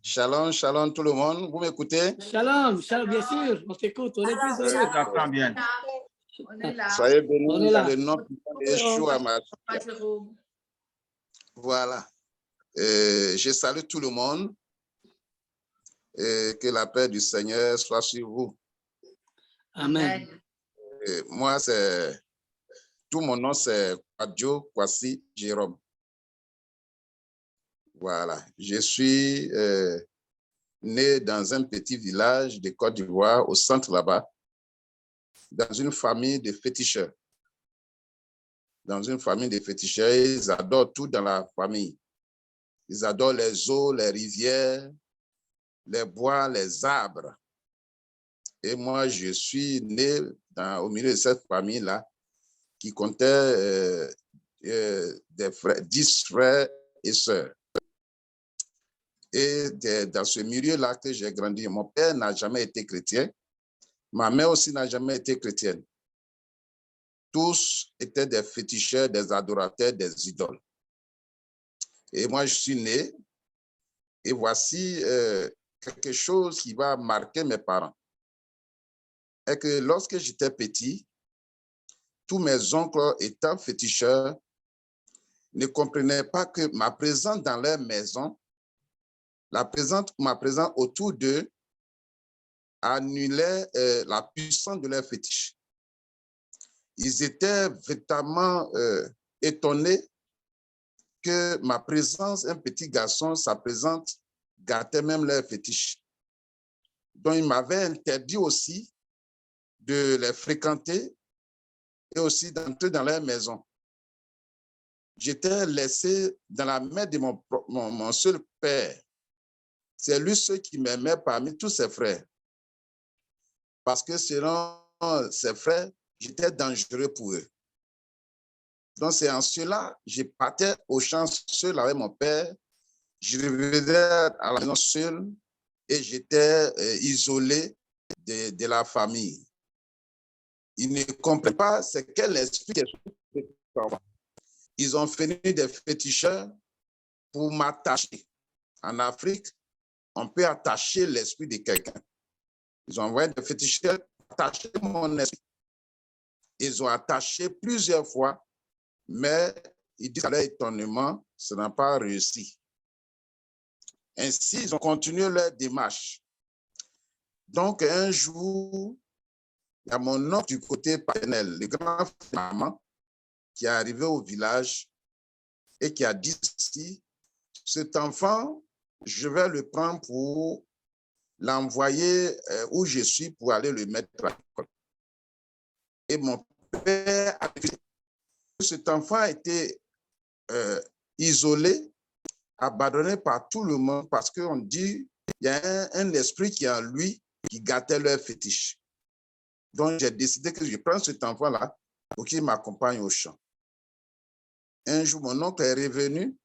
Shalom, shalom tout le monde. Vous m'écoutez? Shalom, shalom, bien sûr, on t'écoute, on est plus heureux. J'entends bien. On est là. Soyez On bénis est dans là. le nom de Yeshua Mashiach. Voilà. Je salue tout le monde et que la paix du Seigneur soit sur vous. Amen. Moi, tout mon nom, c'est Adjo Kwasi Jérôme. Voilà. Je suis né dans un petit village de Côte d'Ivoire, au centre là-bas, dans une famille de féticheurs. Dans une famille de féticheurs, ils adorent tout dans la famille. Ils adorent les eaux, les rivières, les bois, les arbres. Et moi, je suis né au milieu de cette famille-là qui comptait 10 frères et sœurs. Et dans ce milieu-là que j'ai grandi, mon père n'a jamais été chrétien. Ma mère aussi n'a jamais été chrétienne. Tous étaient des féticheurs, des adorateurs, des idoles. Et moi, je suis né. Et voici quelque chose qui va marquer mes parents. Et que lorsque j'étais petit, tous mes oncles étant féticheurs ne comprenaient pas que ma présence dans leur maison, ma présence autour d'eux, annulait la puissance de leur fétiche. Ils étaient véritablement étonnés que ma présence, un petit garçon, sa présence gâtait même leur fétiche. Donc, ils m'avaient interdit aussi de les fréquenter et aussi d'entrer dans leur maison. J'étais laissé dans la main de mon seul père. C'est lui seul qui m'aimait parmi tous ses frères. Parce que selon ses frères, j'étais dangereux pour eux. Donc, c'est en cela, je partais au champ seul avec mon père. Je revenais à la maison seul et j'étais isolé de la famille. Ils ne comprenaient pas c'est quel esprit est. Ils ont fini des féticheurs pour m'attacher. En Afrique, on peut attacher l'esprit de quelqu'un. Ils ont envoyé des féticheurs pour attacher mon esprit. Ils ont attaché plusieurs fois, mais ils disent à leur étonnement, ça n'a pas réussi. Ainsi, ils ont continué leur démarche. Donc, un jour, il y a mon oncle du côté paternel, le grand frère de maman, qui est arrivé au village et qui a dit ceci, cet enfant, je vais le prendre pour l'envoyer où je suis pour aller le mettre à l'école. Et mon père a dit que cet enfant a été isolé, abandonné par tout le monde parce qu'on dit qu'il y a un esprit qui est en lui qui gâtait leur fétiche. Donc, j'ai décidé que je prends cet enfant-là pour qu'il m'accompagne au champ. Un jour, mon oncle est revenu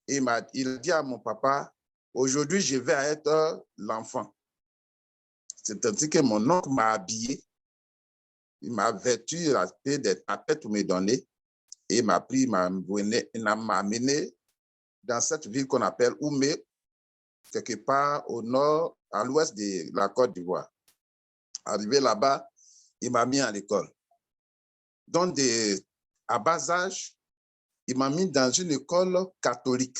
et il a dit à mon papa, aujourd'hui, je vais être l'enfant. C'est ainsi que mon oncle m'a habillé, il m'a vêtu, il a fait des tapettes pour me donner et il m'a pris, il m'a amené dans cette ville qu'on appelle Oumé, quelque part au nord, à l'ouest de la Côte d'Ivoire. Arrivé là-bas, il m'a mis à l'école. Donc, à bas âge, il m'a mis dans une école catholique.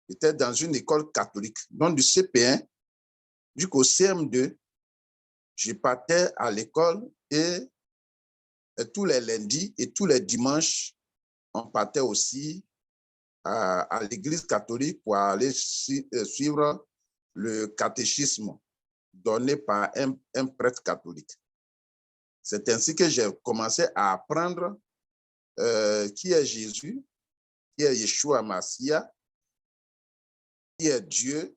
J'étais dans une école catholique. Donc, du CP1 jusqu'au CM2, je partais à l'école et tous les lundis et tous les dimanches, on partait aussi à l'église catholique pour aller suivre le catéchisme donné par un prêtre catholique. C'est ainsi que j'ai commencé à apprendre qui est Jésus, qui est Yeshua Mashiach, qui est Dieu.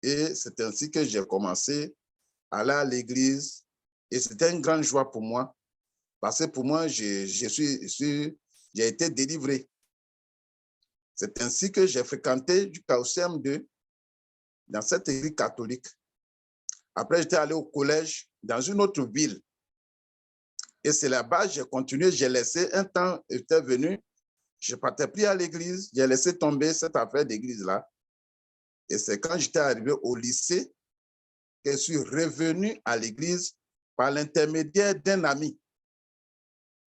Et c'est ainsi que j'ai commencé à aller à l'église. Et c'était une grande joie pour moi. Parce que pour moi, j'ai été délivré. C'est ainsi que j'ai fréquenté jusqu'au CM2 dans cette église catholique. Après, j'étais allé au collège dans une autre ville. Et c'est là-bas, j'ai continué, j'ai laissé un temps, j'étais venu, je ne partais plus à l'église, j'ai laissé tomber cette affaire d'église-là. Et c'est quand j'étais arrivé au lycée que je suis revenu à l'église par l'intermédiaire d'un ami.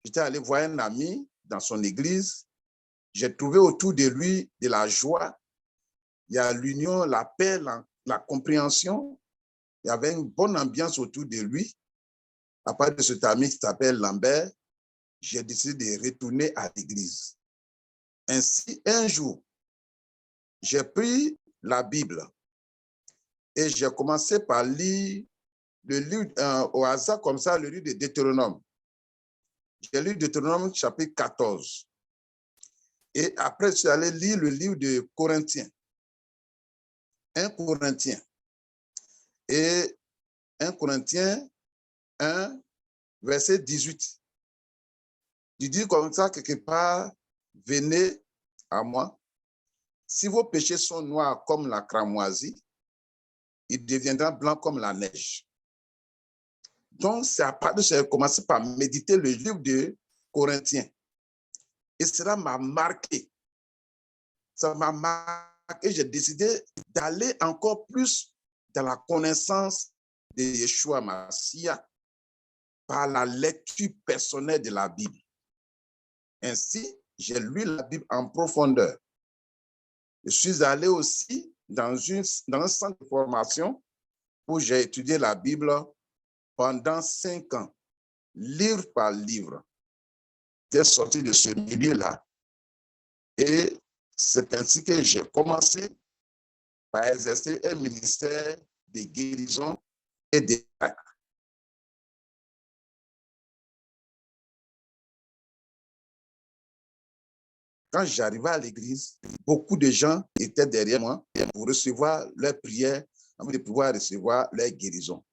J'étais allé voir un ami dans son église. J'ai trouvé autour de lui de la joie. Il y a l'union, la paix, la compréhension. Il y avait une bonne ambiance autour de lui. À part de cet ami qui s'appelle Lambert, j'ai décidé de retourner à l'église. Ainsi, un jour, j'ai pris la Bible et j'ai commencé par lire le livre au hasard comme ça, le livre de Deutéronome. J'ai lu Deutéronome chapitre 14. Et après, je suis allé lire le livre de Corinthiens. 1 Corinthiens. Et 1 Corinthiens 1, verset 18. Il dit comme ça, quelque part, venez à moi. Si vos péchés sont noirs comme la cramoisie, ils deviendront blancs comme la neige. Donc, c'est à part de ça que j'ai commencé par méditer le livre de Corinthiens. Et cela m'a marqué. Ça m'a marqué. J'ai décidé d'aller encore plus dans la connaissance de Yeshua Mashiach par la lecture personnelle de la Bible. Ainsi, j'ai lu la Bible en profondeur. Je suis allé aussi dans un centre de formation où j'ai étudié la Bible pendant 5 ans, livre par livre. J'ai sorti de ce milieu-là et c'est ainsi que j'ai commencé par exercer un ministère de guérison et de miracles. Quand j'arrivais à l'église, beaucoup de gens étaient derrière moi pour recevoir leurs prières, afin de pouvoir recevoir leur guérison.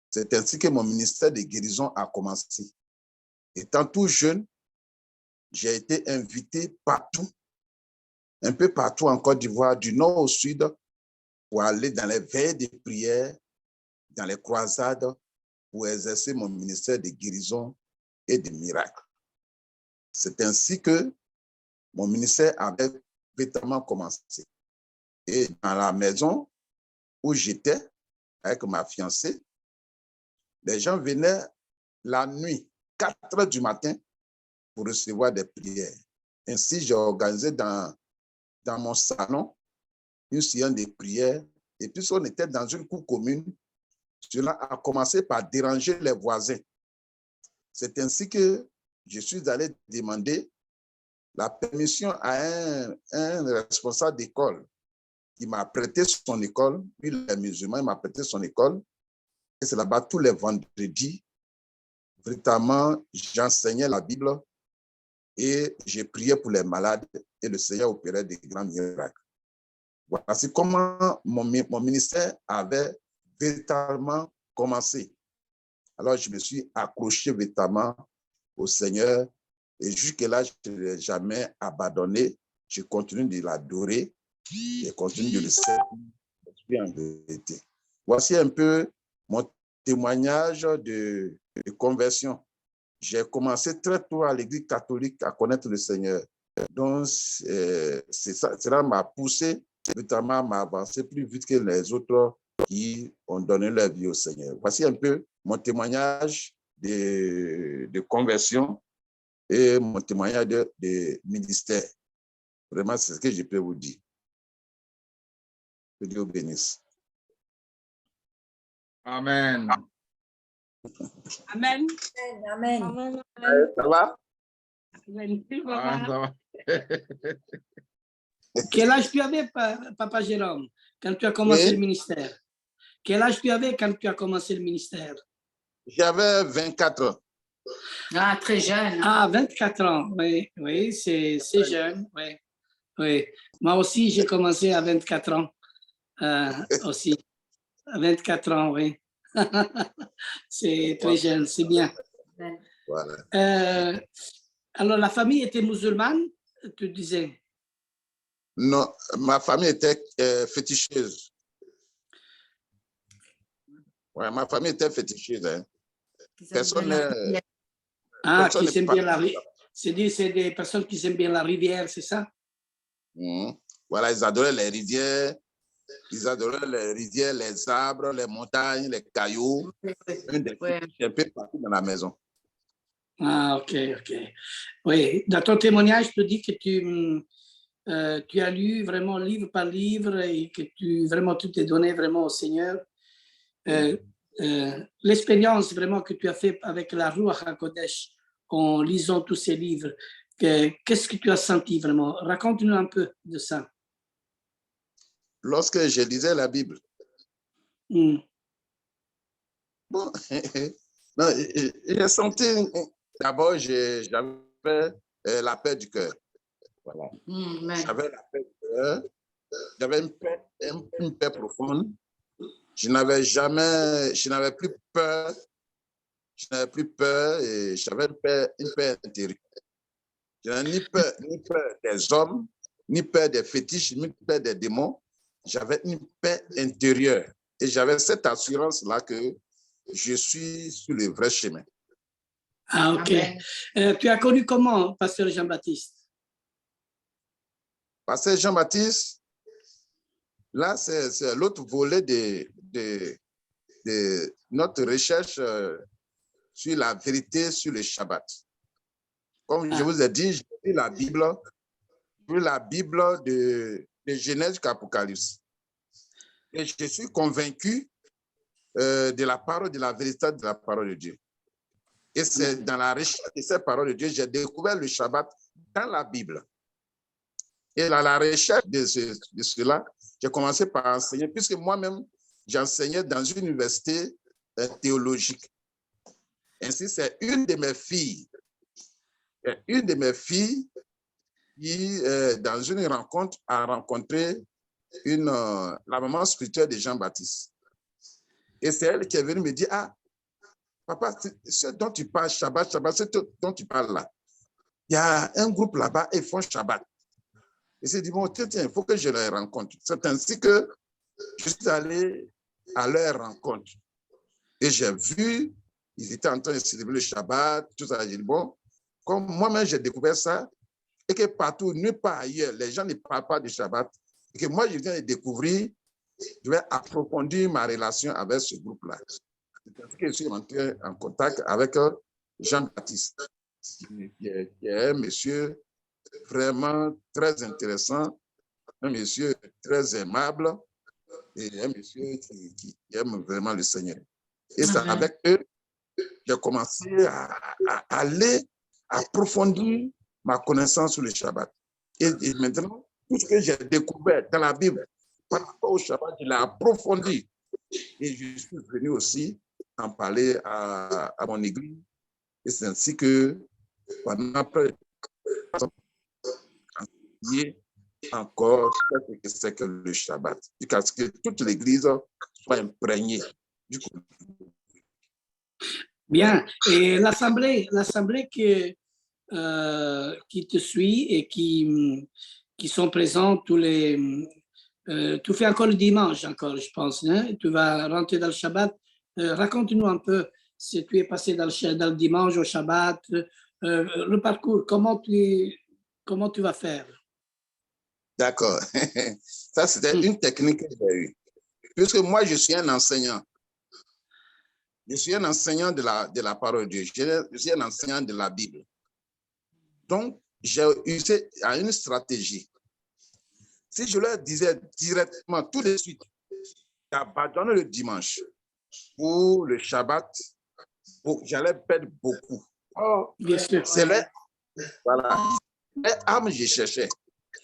C'est ainsi que mon ministère de guérison a commencé. Étant tout jeune, j'ai été invité partout, un peu partout en Côte d'Ivoire, du nord au sud, pour aller dans les veilles de prière, dans les croisades, pour exercer mon ministère de guérison et de miracles. C'est ainsi que mon ministère avait véritablement commencé. Et dans la maison où j'étais avec ma fiancée, les gens venaient la nuit, 4 heures du matin, pour recevoir des prières. Ainsi, j'ai organisé dans mon salon une séance de prières. Et puisqu'on était dans une cour commune, cela a commencé par déranger les voisins. C'est ainsi que je suis allé demander la permission à un responsable d'école qui m'a prêté son école. Lui, il est musulman, il m'a prêté son école. Et c'est là-bas tous les vendredis. Véritablement, j'enseignais la Bible et j'ai prié pour les malades et le Seigneur opérait des grands miracles. Voici comment mon ministère avait véritablement commencé. Alors, je me suis accroché véritablement au Seigneur et jusque-là, je ne l'ai jamais abandonné. Je continue de l'adorer et continue de le servir en vérité. Voici un peu mon témoignage de conversion. J'ai commencé très tôt à l'église catholique à connaître le Seigneur. Donc, cela m'a poussé notamment à m'avancer plus vite que les autres qui ont donné leur vie au Seigneur. Voici un peu mon témoignage de conversion et mon témoignage de ministère. Vraiment, c'est ce que je peux vous dire. Que Dieu vous bénisse. Amen. Amen. Amen. Amen. Ça va? Ah, ça va. Quel âge tu avais, Papa Jérôme, quand tu as commencé le ministère? Quel âge tu avais quand tu as commencé le ministère? J'avais 24 ans. Ah, très jeune. Ah, 24 ans, oui, oui, c'est jeune, oui, oui. Moi aussi, j'ai commencé à 24 ans, aussi. À 24 ans, oui. C'est très jeune, c'est bien. Voilà. Alors, la famille était musulmane, tu disais? Non, ma famille était féticheuse. Ouais, ma famille était féticheuse. Hein. Personne n'est... Ah, qui aiment bien la rivière. C'est des personnes qui aiment bien la rivière, c'est ça? Voilà, ils adoraient les rivières, Ils adoraient les rivières, les arbres, les montagnes, les cailloux, un des Ouais. fétiches un peu partout dans la maison. Ah, ok, ok. Oui, dans ton témoignage, tu dis que tu as lu vraiment livre par livre et que tu t'es donné vraiment au Seigneur. L'expérience vraiment que tu as fait avec la Ruach HaKodesh en lisant tous ces livres, qu'est-ce que tu as senti vraiment? Raconte-nous un peu de ça. Lorsque je lisais la Bible, Mm. bon, non, j'ai senti, d'abord, j'avais la paix du cœur. Voilà. Amen. J'avais la paix du cœur, j'avais une paix profonde. Je n'avais plus peur, et j'avais une paix intérieure. Je n'avais ni peur des hommes, ni peur des fétiches, ni peur des démons. J'avais une paix intérieure et j'avais cette assurance-là que je suis sur le vrai chemin. Ah, ok. Amen. Tu as connu comment, Pasteur Jean-Baptiste? Pasteur Jean-Baptiste, là, c'est l'autre volet de notre recherche sur la vérité sur le Shabbat. Comme je vous ai dit, j'ai lu la Bible de Genèse jusqu'à Apocalypse. Et je suis convaincu de la parole, de la vérité de la parole de Dieu. Et c'est dans la recherche de cette parole de Dieu, j'ai découvert le Shabbat dans la Bible. Et dans la recherche de cela, j'ai commencé par enseigner, puisque moi-même, j'enseignais dans une université théologique. Ainsi, c'est une de mes filles qui, dans une rencontre, a rencontré la maman spirituelle de Jean-Baptiste. Et c'est elle qui est venue me dire, ah, papa, ce dont tu parles, Shabbat, ce dont tu parles là, il y a un groupe là-bas, ils font Shabbat. Et c'est dit, bon, tiens, il faut que je les rencontre. C'est ainsi que je suis allé à leur rencontre. Et j'ai vu, ils étaient en train de célébrer le Shabbat, tout ça. J'ai dit, bon, comme moi-même j'ai découvert ça, et que partout, nulle part ailleurs, les gens ne parlent pas du Shabbat, et que moi je viens de découvrir, je vais approfondir ma relation avec ce groupe-là. C'est ainsi que je suis rentré en contact avec Jean-Baptiste, qui est un monsieur vraiment très intéressant, un monsieur très aimable et un monsieur qui aime vraiment le Seigneur. Et c'est avec eux que j'ai commencé à aller approfondir ma connaissance sur le Shabbat. Et maintenant, tout ce que j'ai découvert dans la Bible par rapport au Shabbat, je l'ai approfondi. Et je suis venu aussi en parler à mon église. Et c'est ainsi que pendant près encore ce que c'est que le Shabbat, jusqu'à ce que toute l'Église soit imprégnée du coup. Bien. Et l'assemblée qui te suit et qui sont présents tous les... tu fais encore le dimanche, encore, je pense. Hein? Tu vas rentrer dans le Shabbat. Raconte-nous un peu si tu es passé dans le dimanche au Shabbat, le parcours, comment tu vas faire? D'accord. Ça, c'était une technique que j'ai eue. Puisque moi, je suis un enseignant. Je suis un enseignant de la parole de Dieu. Je suis un enseignant de la Bible. Donc, j'ai usé à une stratégie. Si je leur disais directement, tout de suite, j'abandonne le dimanche pour le Shabbat, j'allais perdre beaucoup. Oh, c'est leur âme que je cherchais.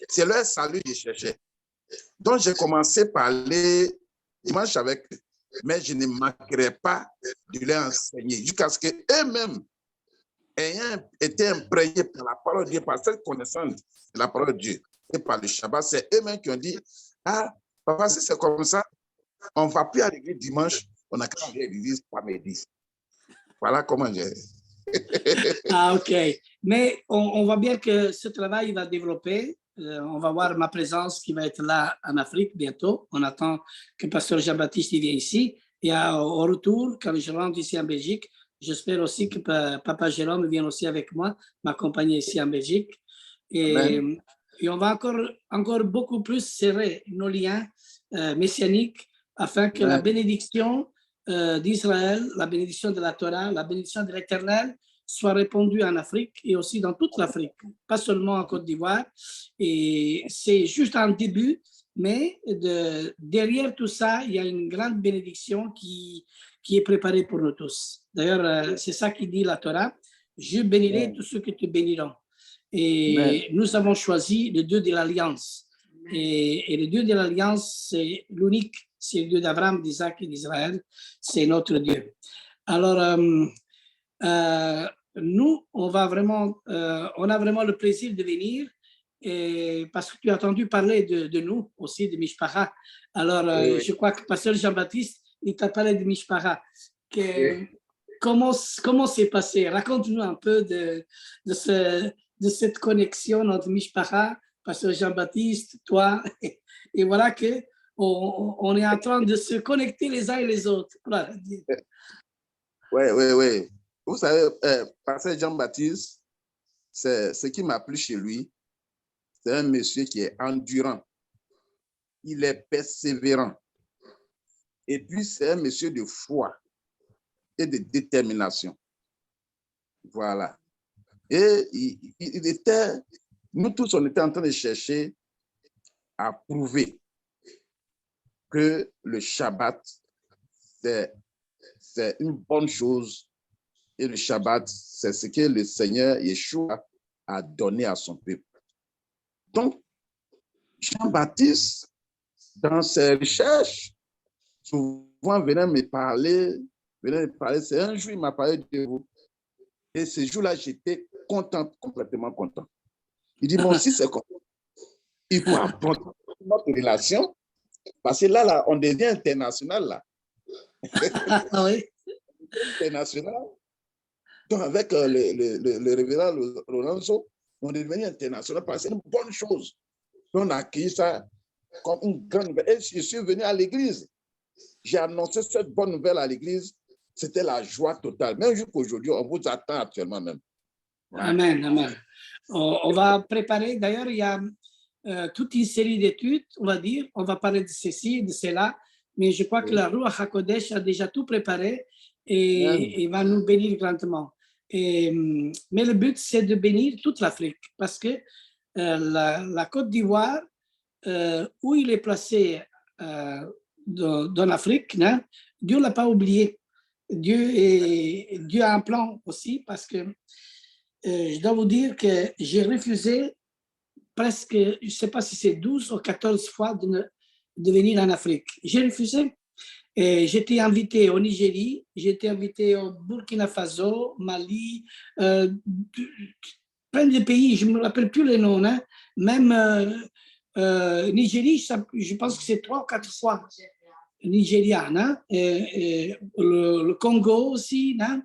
C'est leur salut que je cherchais. Donc, j'ai commencé par aller dimanche avec eux. Mais je ne manquerai pas de leur enseigner jusqu'à ce qu'eux-mêmes, ayant été imprégnés par la parole de Dieu, par cette connaissance de la parole de Dieu et par le Shabbat, c'est eux-mêmes qui ont dit, ah, papa, si c'est comme ça, on ne va plus à l'église dimanche, on a qu'à aller à l'église samedi. Voilà comment j'ai... Ah, ok. Mais on voit bien que ce travail va développer. On va voir ma présence qui va être là en Afrique bientôt. On attend que Pasteur Jean-Baptiste vienne ici. Et au retour, quand je rentre ici en Belgique, j'espère aussi que Papa Jérôme vienne aussi avec moi, m'accompagner ici en Belgique. Et on va encore beaucoup plus serrer nos liens messianique afin que la Amen. bénédiction d'Israël, la bénédiction de la Torah, la bénédiction de l'Éternel soit répandue en Afrique et aussi dans toute l'Afrique, pas seulement en Côte d'Ivoire. Et c'est juste un début, mais derrière tout ça, il y a une grande bénédiction qui est préparée pour nous tous. D'ailleurs, c'est ça qui dit la Torah, « Je bénirai Amen. tous ceux qui te béniront ». Et nous avons choisi le Dieu de l'Alliance. Et le Dieu de l'Alliance, c'est l'unique, c'est le Dieu d'Abraham, d'Isaac et d'Israël, c'est notre Dieu. Alors, nous, on a vraiment le plaisir de venir parce que tu as entendu parler de nous aussi, de Mishpacha. Alors, Oui. je crois que Pasteur Jean-Baptiste, il t'a parlé de Mishpacha. Oui. Comment c'est passé? Raconte-nous un peu de cette connexion entre Mishpacha, Pasteur Jean-Baptiste, toi, et voilà qu'on est en train de se connecter les uns et les autres. Voilà. Oui. Vous savez, Pasteur Jean-Baptiste, c'est ce qui m'a plu chez lui. C'est un monsieur qui est endurant. Il est persévérant. Et puis, c'est un monsieur de foi et de détermination. Voilà. Et il était, nous tous, on était en train de chercher à prouver que le Shabbat, c'est une bonne chose. Et le Shabbat, c'est ce que le Seigneur Yeshua a donné à son peuple. Donc, Jean-Baptiste, dans ses recherches, souvent venait me parler, c'est un jour, il m'a parlé de vous. Et ce jour-là, j'étais content, complètement content. Il dit, moi aussi, c'est content. Il faut apprendre notre relation, parce que là, on devient international, là. Oui. International. Donc, avec le révérend Lorenzo, on est devenu international parce que c'est une bonne chose. On a accueilli ça comme une grande nouvelle. Et je suis venu à l'église. J'ai annoncé cette bonne nouvelle à l'église. C'était la joie totale. Même jusqu'aujourd'hui, on vous attend actuellement même. Amen, amen. On va préparer, d'ailleurs, il y a toute une série d'études, on va dire, on va parler de ceci, de cela, mais je crois que la Ruach HaKodesh a déjà tout préparé et va nous bénir grandement. Mais le but, c'est de bénir toute l'Afrique, parce que la Côte d'Ivoire, où il est placé dans l'Afrique, hein, Dieu ne l'a pas oublié. Dieu a un plan aussi, parce que je dois vous dire que j'ai refusé presque, je ne sais pas si c'est 12 ou 14 fois de venir en Afrique. J'ai refusé. J'étais invité au Nigeria, j'étais invité au Burkina Faso, Mali, plein de pays, je ne me rappelle plus les noms, hein. Même Nigeria, je pense que c'est 3 ou 4 fois. Nigeria, hein. Le Congo aussi, hein.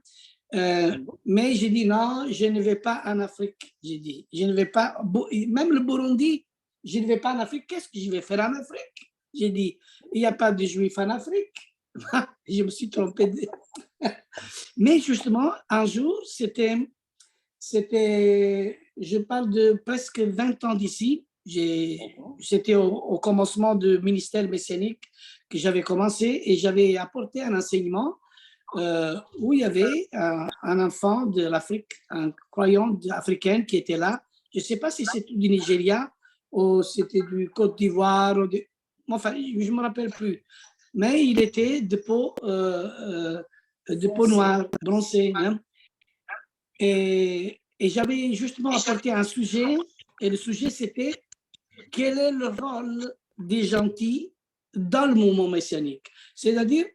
Mais j'ai dit non, je ne vais pas en Afrique. J'ai dit, je ne vais pas, même le Burundi, je ne vais pas en Afrique. Qu'est-ce que je vais faire en Afrique? J'ai dit, il n'y a pas de juifs en Afrique. Je me suis trompé. Mais justement, un jour, c'était, je parle de presque 20 ans d'ici. C'était au commencement du ministère messianique que j'avais commencé et j'avais apporté un enseignement où il y avait un enfant de l'Afrique, un croyant africain qui était là. Je ne sais pas si c'était du Nigeria ou c'était du Côte d'Ivoire. Enfin, je ne me rappelle plus. Mais il était de peau noire, bronzée. Hein? Et j'avais justement apporté un sujet, et le sujet c'était quel est le rôle des gentils dans le mouvement messianique. C'est-à-dire,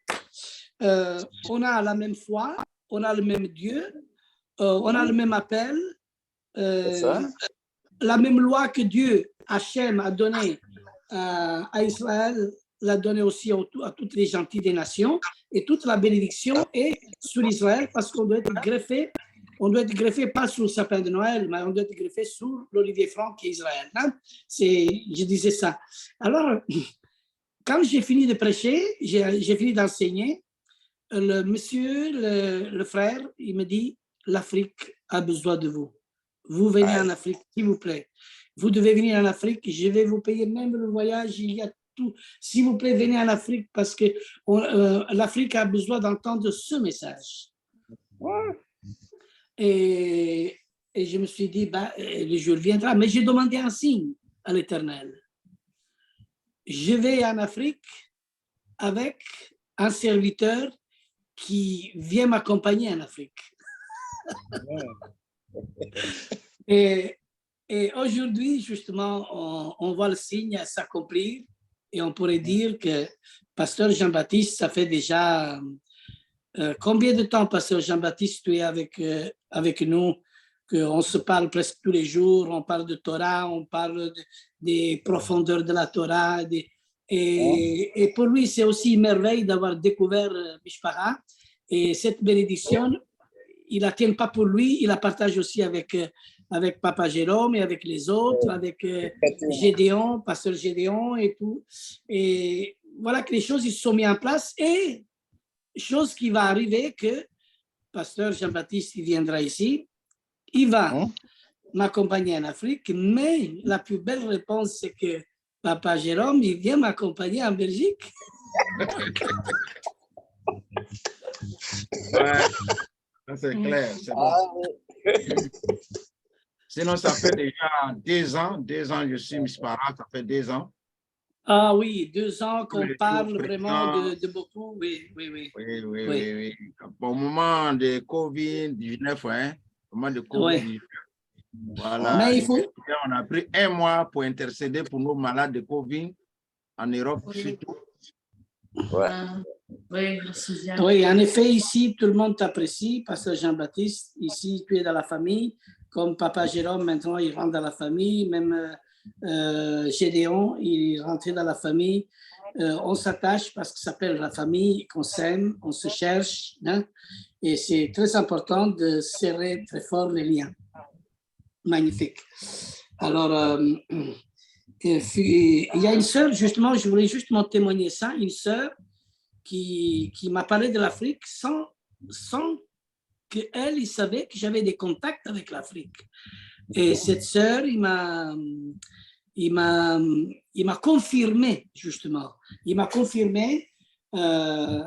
on a la même foi, on a le même Dieu, on a le même appel, la même loi que Dieu, Hachem, a donnée à Israël, l'a donnée aussi à toutes les gentils des nations, et toute la bénédiction est sur Israël parce qu'on doit être greffé. On doit être greffé pas sur le sapin de Noël, mais on doit être greffé sur l'olivier franc qui est Israël. Hein? Je disais ça. Alors, quand j'ai fini de prêcher, j'ai fini d'enseigner, le monsieur, le frère, il me dit, l'Afrique a besoin de vous. Vous venez en Afrique, s'il vous plaît. Vous devez venir en Afrique, je vais vous payer même le voyage, il y a surtout, s'il vous plaît, venez en Afrique parce que l'Afrique a besoin d'entendre ce message. Et je me suis dit, bah, le jour viendra, mais j'ai demandé un signe à l'Éternel. Je vais en Afrique avec un serviteur qui vient m'accompagner en Afrique. Et aujourd'hui, justement, on voit le signe s'accomplir et on pourrait dire que Pasteur Jean-Baptiste, ça fait déjà combien de temps, Pasteur Jean-Baptiste, tu es avec nous, qu'on se parle presque tous les jours, on parle de Torah, on parle des profondeurs de la Torah, et pour lui, c'est aussi une merveille d'avoir découvert Mishpara, et cette bénédiction, il ne la tient pas pour lui, il la partage aussi avec Papa Jérôme et avec les autres, avec Gédéon, Pasteur Gédéon et tout. Et voilà que les choses ils se sont mises en place et chose qui va arriver que Pasteur Jean-Baptiste il viendra ici, il va m'accompagner en Afrique, mais la plus belle réponse c'est que Papa Jérôme il vient m'accompagner en Belgique. Ouais, c'est clair, c'est bon. Sinon, ça fait déjà 2 ans je suis Mishpara, ça fait 2 ans. Ah oui, 2 ans qu'on parle vraiment de beaucoup, oui. Oui. Au moment de COVID-19, au moment de COVID-19, voilà. Mais On a pris 1 mois pour intercéder pour nos malades de COVID en Europe, surtout. Oui, en effet, ici, tout le monde t'apprécie, Pasteur Jean-Baptiste. Ici, tu es dans la famille. Comme Papa Jérôme, maintenant, il rentre dans la famille. Même Gédéon, il est rentré dans la famille. On s'attache parce que ça s'appelle la famille, qu'on s'aime, on se cherche. Hein? Et c'est très important de serrer très fort les liens. Magnifique. Alors, il y a une sœur, justement, je voulais justement témoigner ça, une sœur qui m'a parlé de l'Afrique sans qu'elle savait que j'avais des contacts avec l'Afrique. Et cette sœur, il m'a confirmé, justement. Il m'a confirmé mon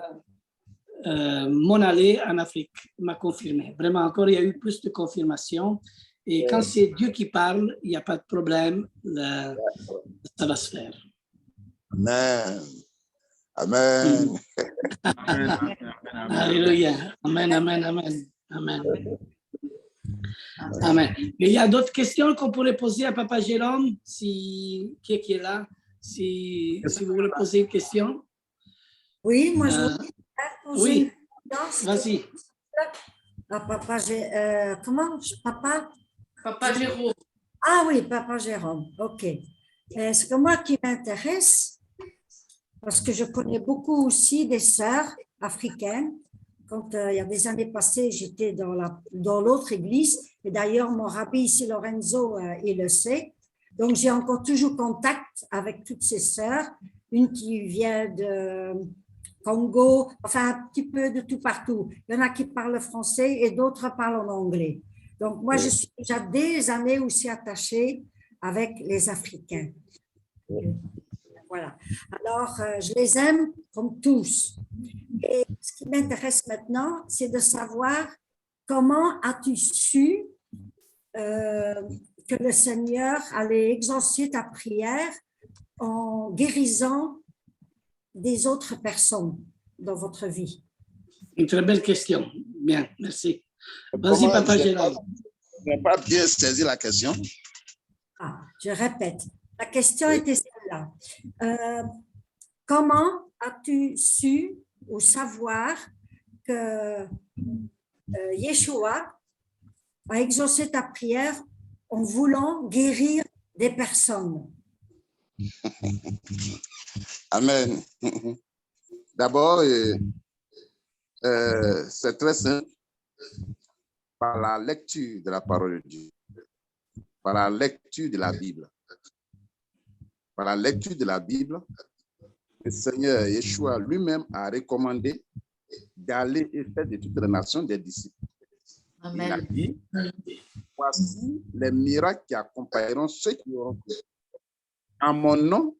allée en Afrique. Il m'a confirmé. Vraiment, encore, il y a eu plus de confirmation. Et quand c'est Dieu qui parle, il n'y a pas de problème. Ça va se faire. Amen. Amen. Alléluia. Amen. Mais il y a d'autres questions qu'on pourrait poser à Papa Jérôme, qui est là, si vous voulez poser une question. Oui, moi je voudrais poser oui. une question. Vas-y. Papa Jérôme. Ah oui, Papa Jérôme, ok. Ce que moi qui m'intéresse, parce que je connais beaucoup aussi des sœurs africaines. Quand il y a des années passées, j'étais dans l'autre église. Et d'ailleurs, mon rabbi ici, Lorenzo, il le sait. Donc, j'ai encore toujours contact avec toutes ces sœurs. Une qui vient de Congo, enfin un petit peu de tout partout. Il y en a qui parlent français et d'autres parlent en anglais. Donc, moi, je suis déjà des années aussi attachée avec les Africains. Voilà. Alors, je les aime comme tous. Et ce qui m'intéresse maintenant, c'est de savoir comment as-tu su que le Seigneur allait exaucer ta prière en guérissant des autres personnes dans votre vie? Une très belle question. Bien, merci. Vas-y, Papa Jérôme. Je n'ai pas bien saisi la question. Ah, je répète. La question était celle-là. Comment as-tu su ou savoir que Yeshua a exaucé ta prière en voulant guérir des personnes? Amen. D'abord, c'est très simple. Par la lecture de la parole de Dieu, par la lecture de la Bible. Par la lecture de la Bible, le Seigneur Yeshua lui-même a recommandé d'aller et faire de toutes les nations des disciples. Amen. Il a dit, voici les miracles qui accompagneront ceux qui auront cru. En mon nom,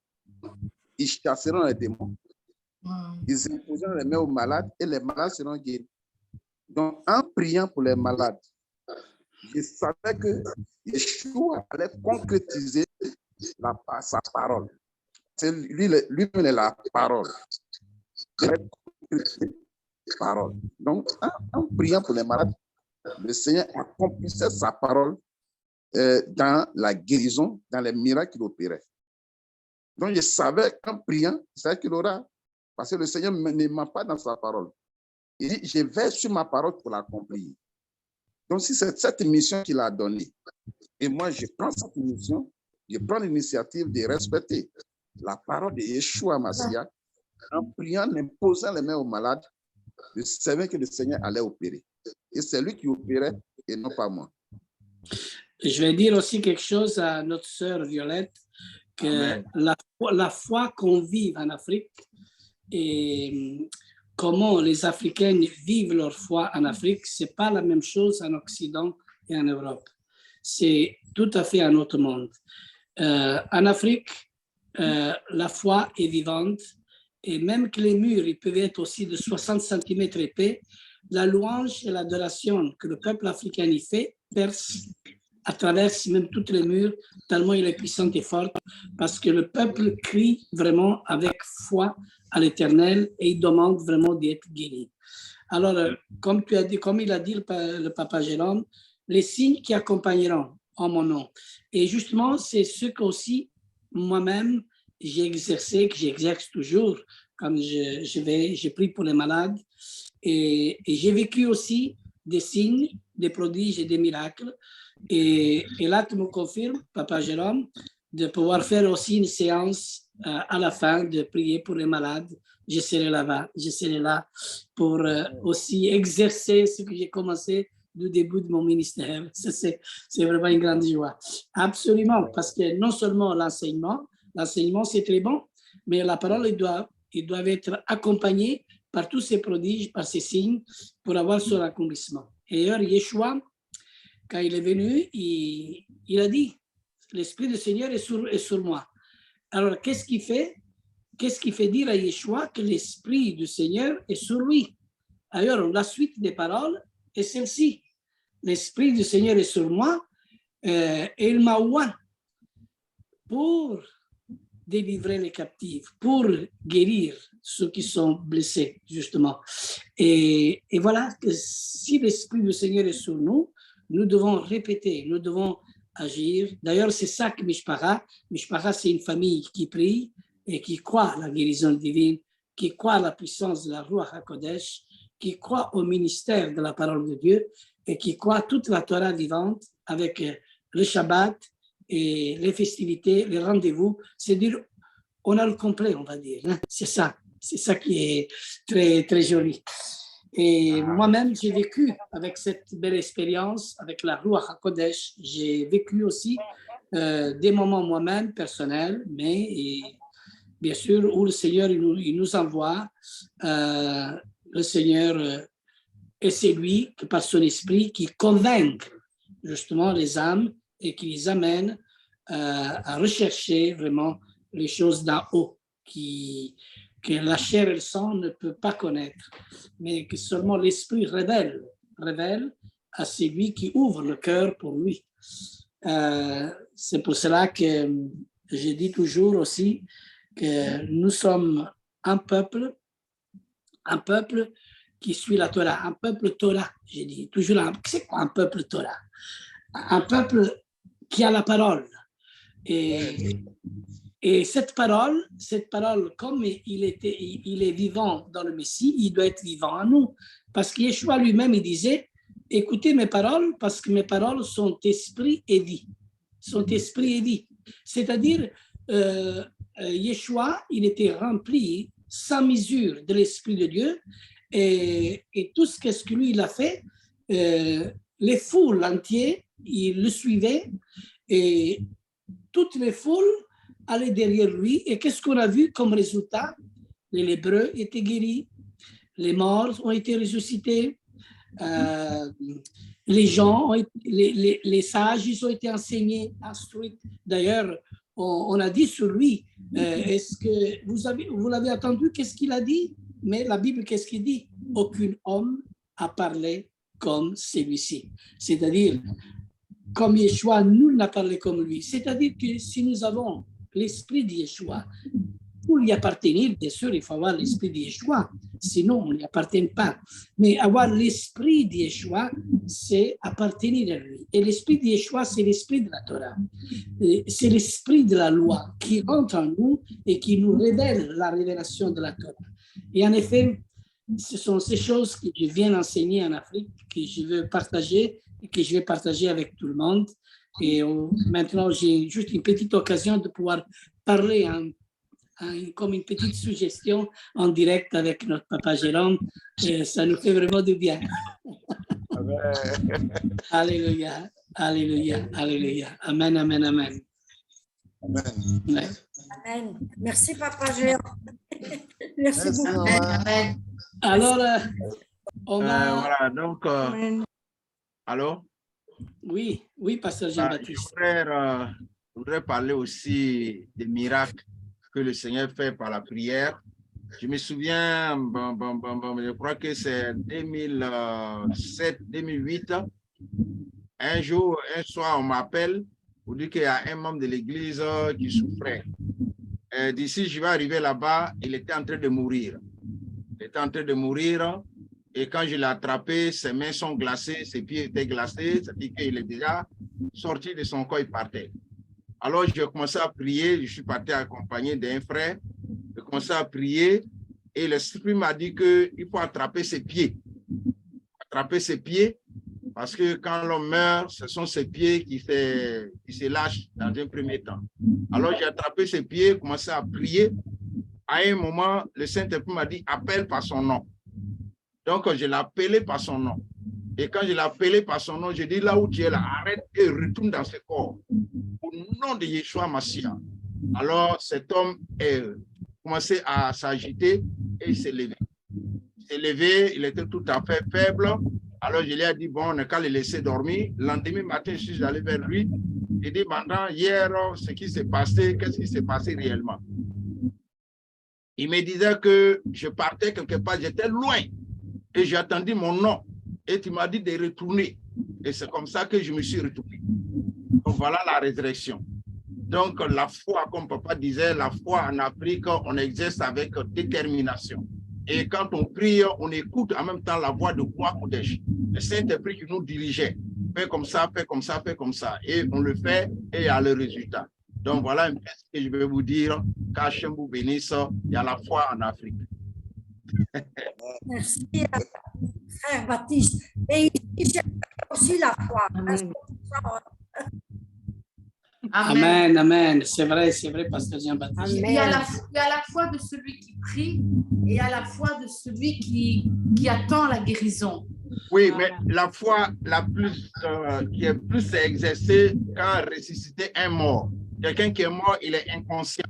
ils chasseront les démons, ils imposeront les mains aux malades et les malades seront guéris. Donc, en priant pour les malades, je savais que Yeshua allait concrétiser sa parole. C'est lui-même est la parole. Il allait concrétiser la parole. Donc, en priant pour les malades, le Seigneur accomplissait sa parole dans la guérison, dans les miracles qu'il opérait. Donc, je savais qu'en priant, c'est qu'il aura, parce que le Seigneur ne ment pas dans sa parole. Il dit, je vais sur ma parole pour l'accomplir. Donc, si c'est cette mission qu'il a donnée, et moi, je prends cette mission, je prends l'initiative de respecter la parole de Yeshua Mashiach, en priant, en imposant les mains aux malades, je savais que le Seigneur allait opérer. Et c'est lui qui opérait et non pas moi. Je vais dire aussi quelque chose à notre sœur Violette, que la foi qu'on vit en Afrique et comment les Africains vivent leur foi en Afrique, ce n'est pas la même chose en Occident et en Europe. C'est tout à fait un autre monde. En Afrique, la foi est vivante et même que les murs ils peuvent être aussi de 60 cm épais, la louange et l'adoration que le peuple africain y fait perce à travers même tous les murs, tellement il est puissant et fort, parce que le peuple crie vraiment avec foi à l'Éternel et il demande vraiment d'être guéri. Alors, comme tu as dit, comme il a dit le papa Jérôme, les signes qui accompagneront en mon nom. Et justement, c'est ce qu'aussi moi-même j'ai exercé, que j'exerce toujours, comme j'ai pris pour les malades. Et j'ai vécu aussi des signes, des prodiges et des miracles. Et là, tu me confirmes, papa Jérôme, de pouvoir faire aussi une séance à la fin, de prier pour les malades. Je serai là-bas, je serai là pour aussi exercer ce que j'ai commencé du début de mon ministère. C'est vraiment une grande joie. Absolument, parce que non seulement l'enseignement c'est très bon, mais la parole, il doit être accompagné par tous ces prodiges, par ces signes, pour avoir son accomplissement. Et d'ailleurs, Yeshua, quand il est venu, il a dit, l'Esprit du Seigneur est sur moi. Alors, qu'est-ce qui fait dire à Yeshua que l'Esprit du Seigneur est sur lui? D'ailleurs, la suite des paroles est celle-ci. L'Esprit du Seigneur est sur moi et il m'a oint pour délivrer les captifs, pour guérir ceux qui sont blessés, justement. Et voilà, que si l'Esprit du Seigneur est sur nous, nous devons répéter, nous devons agir. D'ailleurs, c'est ça que Mishpara, c'est une famille qui prie et qui croit à la guérison divine, qui croit à la puissance de la Ruach HaKodesh, qui croit au ministère de la parole de Dieu et qui croit toute la Torah vivante avec le Shabbat et les festivités, les rendez-vous. C'est-à-dire, on a le complet, on va dire. Hein? C'est ça qui est très, très joli. Et moi-même, j'ai vécu avec cette belle expérience, avec la Ruach HaKodesh. J'ai vécu aussi des moments moi-même personnels, mais bien sûr, où le Seigneur il nous envoie. Le Seigneur, et c'est lui, que par son esprit, qui convainc justement les âmes et qui les amène à rechercher vraiment les choses d'en haut, que la chair et le sang ne peuvent pas connaître, mais que seulement l'esprit révèle à celui qui ouvre le cœur pour lui. C'est pour cela que je dis toujours aussi que nous sommes un peuple qui suit la Torah, un peuple Torah, j'ai dit toujours, c'est quoi un peuple Torah? Un peuple qui a la parole. Et cette parole, comme il est vivant dans le Messie, il doit être vivant en nous. Parce que Yeshua lui-même, il disait, écoutez mes paroles, parce que mes paroles sont esprit et vie. Sont esprit et vie. C'est-à-dire, Yeshua, il était rempli sans mesure de l'Esprit de Dieu, et tout ce que lui il a fait, les foules entières, ils le suivaient, et toutes les foules allaient derrière lui, et qu'est-ce qu'on a vu comme résultat? Les lépreux étaient guéris, les morts ont été ressuscités, les gens, les sages, ils ont été enseignés, instruits. D'ailleurs, on a dit sur lui, est-ce que vous l'avez entendu, qu'est-ce qu'il a dit? Mais la Bible, qu'est-ce qu'il dit? Aucun homme a parlé comme celui-ci. C'est-à-dire, comme Yeshua, nul n'a parlé comme lui. C'est-à-dire que si nous avons l'esprit de Yeshua, pour y appartenir, bien sûr, il faut avoir l'esprit de Yeshua, sinon on n'y appartient pas. Mais avoir l'esprit de Yeshua, c'est appartenir à lui. Et l'esprit de Yeshua, c'est l'esprit de la Torah. C'est l'esprit de la loi qui entre en nous et qui nous révèle la révélation de la Torah. Et en effet, ce sont ces choses que je viens d'enseigner en Afrique, que je veux partager et que je vais partager avec tout le monde. Et maintenant, j'ai juste une petite occasion de pouvoir parler comme une petite suggestion en direct avec notre papa Jérôme. Ça nous fait vraiment du bien. Alléluia, alléluia, alléluia. Amen, amen, amen. Amen. Ouais. Amen. Merci, Papa Jérôme. Merci beaucoup. Amen. Alors, on a... Voilà, donc, allô? Oui, pasteur Je Jean-Baptiste. voudrais parler aussi des miracles que le Seigneur fait par la prière. Je me souviens, je crois que c'est 2007, 2008. Un jour, un soir, on m'appelle pour dire qu'il y a un membre de l'église qui souffrait. D'ici, je vais arriver là-bas, il était en train de mourir. Il était en train de mourir. Et quand je l'ai attrapé, ses mains sont glacées, ses pieds étaient glacés, c'est-à-dire qu'il est déjà sorti de son corps, il partait. Alors, j'ai commencé à prier, je suis parti accompagné d'un frère, j'ai commencé à prier et l'Esprit m'a dit qu'il faut attraper ses pieds. Attraper ses pieds, parce que quand l'homme meurt, ce sont ses pieds qui se lâchent dans un premier temps. Alors, j'ai attrapé ses pieds, commencé à prier. À un moment, le Saint-Esprit m'a dit, appelle par son nom. Donc, je l'ai appelé par son nom. Et quand je l'ai appelé par son nom, je dis, là où tu es là, arrête et retourne dans ce corps. Au nom de Yeshua Mashiach. Alors, cet homme a commencé à s'agiter et il s'est levé. Il s'est levé, il était tout à fait faible. Alors, je lui ai dit, bon, on n'a qu'à le laisser dormir. Le lendemain matin, je suis allé vers lui. J'ai dit, pendant hier, ce qui s'est passé, qu'est-ce qui s'est passé réellement? Il me disait que je partais quelque part, j'étais loin. Et j'ai attendu mon nom. Et tu m'as dit de retourner. Et c'est comme ça que je me suis retourné. Donc voilà la résurrection. Donc la foi, comme papa disait, la foi en Afrique, on exerce avec détermination. Et quand on prie, on écoute en même temps la voix de Roi Kodesh. Le Saint-Esprit qui nous dirigeait. Fais comme ça, fais comme ça, fais comme ça. Et on le fait et il y a le résultat. Donc voilà un peu ce que je vais vous dire. Qu'Hachem vous bénisse, il y a la foi en Afrique. Merci, frère Baptiste. Et ici, j'ai aussi la foi. Amen, amen. C'est vrai, pasteur Jean-Baptiste. Il y a la foi de celui qui prie et il y a la foi de celui qui attend la guérison. Oui, mais la foi la plus, qui est plus exercée quand ressusciter un mort. Quelqu'un qui est mort, il est inconscient.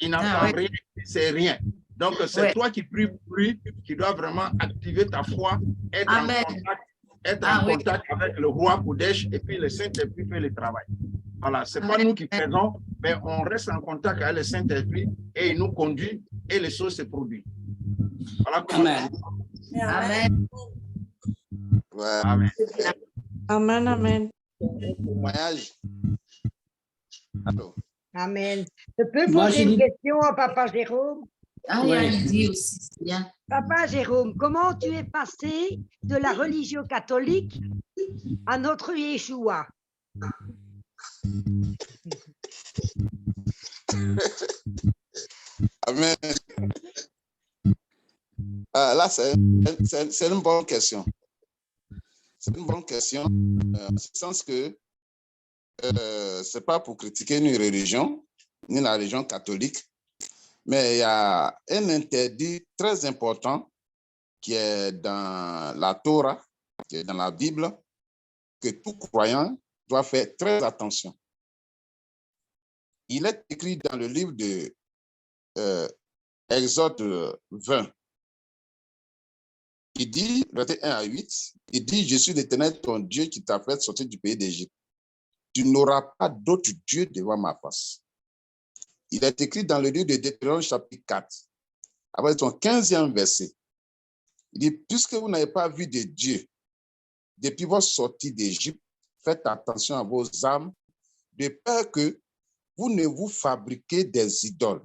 Il n'entend rien, il ne sait rien. Donc, c'est toi qui pries pour lui, qui dois vraiment activer ta foi, être en contact avec le roi Kodesh et puis le Saint-Esprit fait le travail. Voilà, ce n'est pas nous qui faisons, mais on reste en contact avec le Saint-Esprit et il nous conduit et les choses se produisent. Voilà comment Amen. Amen. Ouais. Amen. Amen, amen. Témoignage. Allô. Amen. Je peux Moi, poser j'ai une dit- question à Papa Jérôme? Ah, il y a une idée aussi, c'est bien. Papa Jérôme, comment tu es passé de la religion catholique à notre Yeshua? Amen. Là, c'est une bonne question. C'est une bonne question, dans le sens que ce n'est pas pour critiquer une religion, ni la religion catholique, mais il y a un interdit très important qui est dans la Torah, qui est dans la Bible, que tout croyant doit faire très attention. Il est écrit dans le livre de Exode 20. Il dit, verset 1 à 8, il dit, je suis l'Éternel ton Dieu qui t'a fait sortir du pays d'Égypte. Tu n'auras pas d'autre Dieu devant ma face. Il est écrit dans le livre de Deutéronome chapitre 4, après son 15e verset. Il dit, puisque vous n'avez pas vu de Dieu depuis votre sortie d'Égypte, faites attention à vos âmes, de peur que vous ne vous fabriquez des idoles,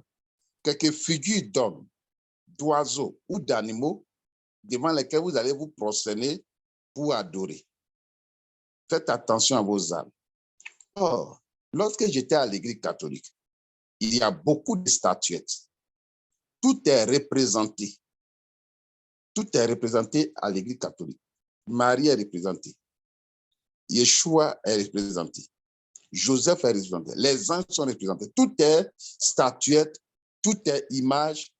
quelques figures d'hommes, d'oiseaux ou d'animaux devant lesquels vous allez vous prosterner pour adorer. Faites attention à vos âmes. Or, lorsque j'étais à l'église catholique, il y a beaucoup de statuettes. Tout est représenté. Tout est représenté à l'église catholique. Marie est représentée. Yeshua est représenté. Joseph est représenté. Les anges sont représentés. Tout est statuette, tout est image.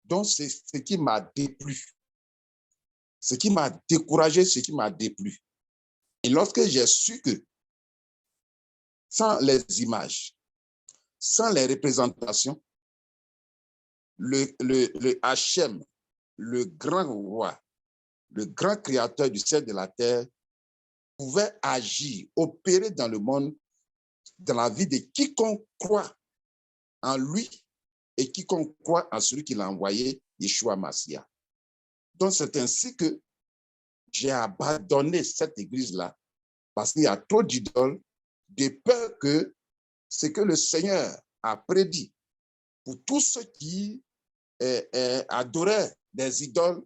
Donc, c'est ce qui m'a déplu. Ce qui m'a découragé, ce qui m'a déplu. Et lorsque j'ai su que sans les images, sans les représentations, le Hachem, le grand roi, le grand créateur du ciel et de la terre, pouvait agir, opérer dans le monde, dans la vie de quiconque croit en lui et quiconque croit en celui qui l'a envoyé, Yeshua Mashiach. Donc, c'est ainsi que j'ai abandonné cette église-là parce qu'il y a trop d'idoles, de peur que ce que le Seigneur a prédit pour tous ceux qui adoraient des idoles,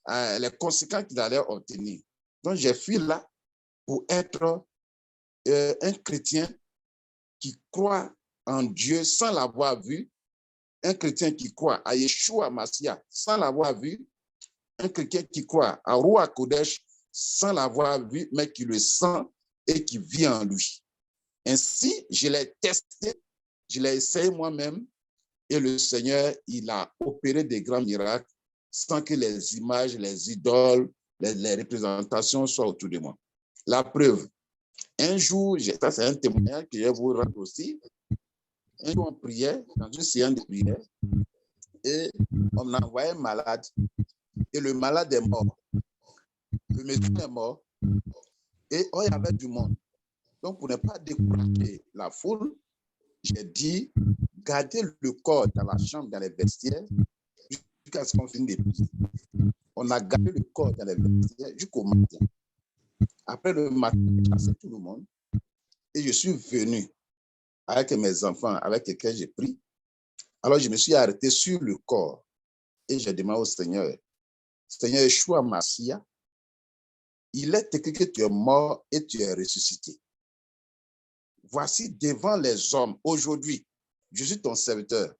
les conséquences qu'ils allaient obtenir. Donc, j'ai fui là pour être un chrétien qui croit en Dieu sans l'avoir vu, un chrétien qui croit à Yeshua Mashiach sans l'avoir vu, un chrétien qui croit à Roi Kodesh sans l'avoir vu, mais qui le sent et qui vit en lui. Ainsi, je l'ai testé, je l'ai essayé moi-même, et le Seigneur, il a opéré des grands miracles sans que les images, les idoles, les représentations soient autour de moi. La preuve, un jour, ça c'est un témoignage que je vais vous rendre aussi. Un jour, on priait dans une séance de prière et on m'a envoyé un malade et le malade est mort. Le médecin est mort et il y avait du monde. Donc, pour ne pas décourager la foule, j'ai dit, gardez le corps dans la chambre, dans les vestiaires, jusqu'à ce qu'on finisse de prier. On a gardé le corps dans les vestiaires jusqu'au matin. Après le matin, j'ai chassé tout le monde et je suis venu avec mes enfants, avec lesquels j'ai pris. Alors, je me suis arrêté sur le corps et j'ai demandé au Seigneur, Seigneur Yeshua Mashiach, il est écrit que tu es mort et tu es ressuscité. Voici devant les hommes, aujourd'hui, je suis ton serviteur.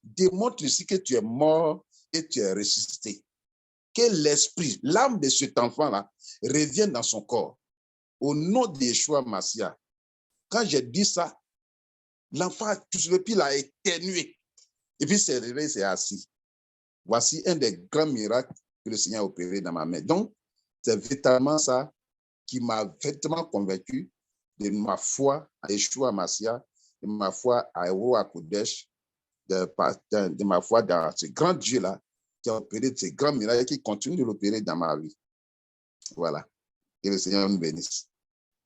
Démontre ici que tu es mort et tu es ressuscité. Que l'esprit, l'âme de cet enfant-là revienne dans son corps. Au nom de Yeshua Mashiach. Quand j'ai dit ça, l'enfant, tout le pied a éternué. Et puis, s'est réveillé, s'est assis. Voici un des grands miracles que le Seigneur a opéré dans ma main. Donc, c'est véritablement ça qui m'a véritablement convaincu de ma foi à Yeshua Mashiach, de ma foi à Roi Kodesh, de ma foi dans ce grand Dieu-là qui a opéré ces grands miracles et qui continue de l'opérer dans ma vie. Voilà. Que le Seigneur nous bénisse.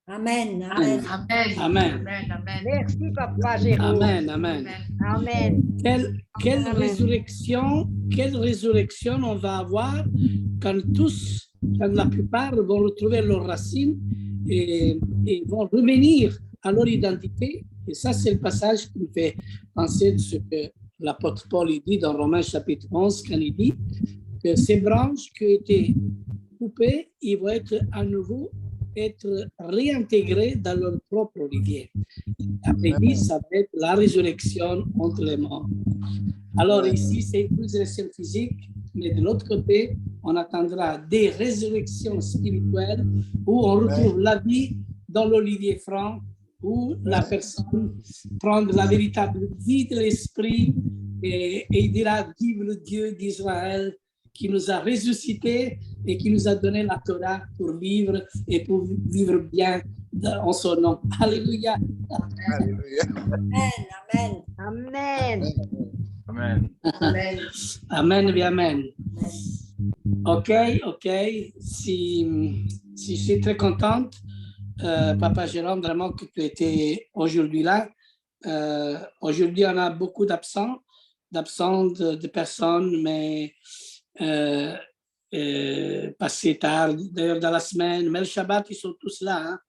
Amen. Amen. Amen. Amen. Amen. Amen. Merci, Papa Jérôme. Amen, amen. Amen. Quelle Amen. résurrection on va avoir quand la plupart vont retrouver leurs racines et vont revenir à leur identité. Et ça, c'est le passage qui me fait penser de ce que l'apôtre Paul dit dans Romains chapitre 11, quand il dit que ces branches qui ont été coupées, ils vont être à nouveau réintégrées dans leur propre olivier. Après dit, ça va être la résurrection entre les morts. Alors ici, c'est une résurrection physique, mais de l'autre côté, on attendra des résurrections spirituelles où on retrouve la vie dans l'olivier franc, où la personne prend la véritable vie de l'esprit et il dira « Vive le Dieu d'Israël qui nous a ressuscités et qui nous a donné la Torah pour vivre et pour vivre bien en son nom. » Alléluia. Alléluia. Amen. Amen. Amen. Amen. Amen, oui, amen. OK. Si je suis très contente, Papa Jérôme, vraiment que tu étais aujourd'hui là. Aujourd'hui, on a beaucoup d'absents de personnes, mais passé tard, d'ailleurs dans la semaine, mais le Shabbat, ils sont tous là. Hein.